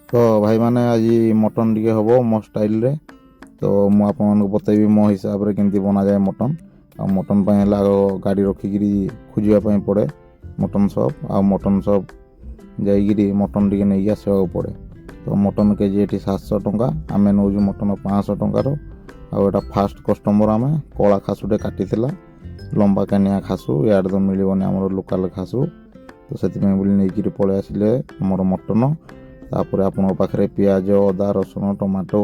तो भाई मैंने आज मटन टी हम मो स्टाइल रे तो मुझे बतेबी मो हिसाब से केमती बना जाए मटन आ मटन आग गाड़ी रखिकी खोजापी पड़े मटन शॉप आ मटन शॉप जाइए मटन टी नहीं आसवा पड़े। तो मटन केजी ये 700 टंका आम नौ मटन 500 टंकार आटा फास्ट कस्टमर आम कला खासुटे काटी लंबा कानिया खासु यार तो मिलने आम लोकाल खासु तो से नहीं पलि आसिले आमर मटन तापर आपण पाखे पियाज अदा रसुण टमाटो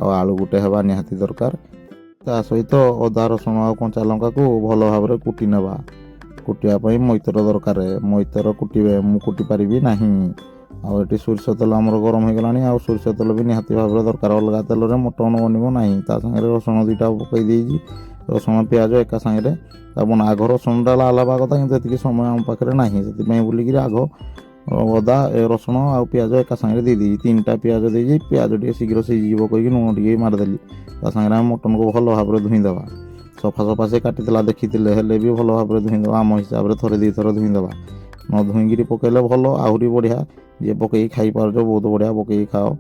आलू गुटे हवा निहाती दरकार ता सहित अदा रसुण आ कंचा लंका को भल भाव कुटी नेबा कुटियापाई मैतर दरकार मैतर कुटे मु कुटी पारिबी नाही आठी सोरिष तेल आमर गरम हो गलानी आ सोरिष तेल भी निहाती भाव दरकार अलग तेल रे मटन बनब नहीं ता संगे रसुण दुईटा पकई देजी रसुण पियाज एका संगे अपन आग रसुण टा लालबा कथा कि समय आम पाखे ना से बुलिकी आग अदा रसुण आ पियाज एका सागे दे दी 3टा पियाज दे पियाज टे शीघ्र सीझीव कहीकि लुण टे मारिदेली ता सागे मटन को भल भाव धुईदेवा सफा सफा से काटी देखी हेले भी भल भाव धुईदेवा आम हिसाब से थरे 2 थर धुईदेवा न धुईकि पकड़े भल आहरी बढ़िया जी पकई खाई पार बहुत बढ़िया पकई खाओ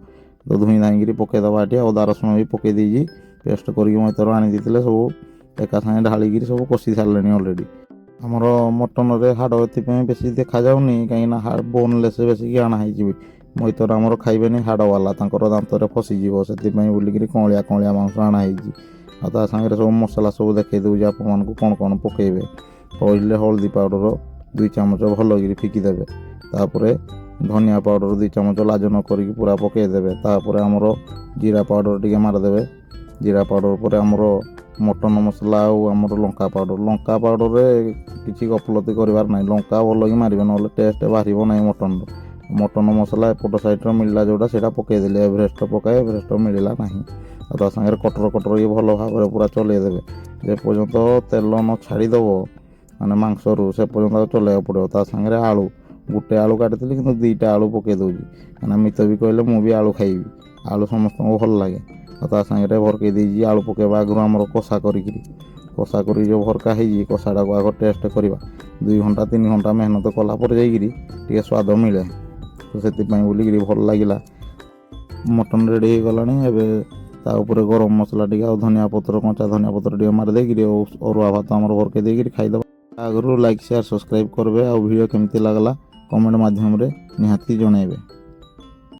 तो धुई धाई पकईदे ये अदा रसुण भी पकई देजी पेस्ट करके मैतर आनी देते सब एका सागे ढालिकी सब कषि सारे अलरेडी आमर मटन रे हाड़ ए बेसी देखा जाऊनी कहीं हाड़ बोनलेस बेसिक आनाही मैतर आमर खाइबेनि हाड़ वाला दांत रे फसीज से बुलिक कलिया कलिया मांस आनाही आ सागे सब मसला सब देखई दूँ आपण कौन कौन पकेबे पहले हल्दी पाउडर 2 चामच भल फिकिदेवे तापर धनिया पाउडर 2 चामच लाज न करी पूरा पकईदेवे तापर आमर जीरा पाउडर टी मारिदेवे जीरा पाउडर पर आमर मटन मसला आमर लंका पाउडर रे किसी गफलती करार ना लंका भल कि मारे ना टेस्ट बाहर ना मटन मटन मसला एपट साइड मिलला जोटा से पकईदे एवरेस्ट पकाए एवरेस्ट मिलला ना सागे कटर कटर ये भल भाव पूरा चलईदेवे जे पर्यंत तेल न छाड़ीदेव माने मांसरू से पर्यंत चलैया पड़ो ता सागे आलू गोटे आलू काटी कि 2टा आलू पकई दूसरी कहना मित भी कहले मुझे आलू खाइबी आलू समस्त भल लगे ता सागे भरकई देजी आलू पकेबा आगु आमर कषा कर जो भरका हो कषाटा को आग टेस्ट करवा 2 घंटा 3 घंटा मेहनत कलापर जाइए स्वाद मिले तो से बोलिकी भल लगे मटन रेडी हो गलानी एबे ता ऊपर गरम मसला टी धनिया पत्र कंचा धनिया पत्र टी मारिदेकी अरुआ भात आमर भरकई देकी खाईदे आगु लाइक शेयर सब्सक्राइब करबे आ वीडियो केमती लगला कमेंट माध्यम रे निहाती जणाइबे।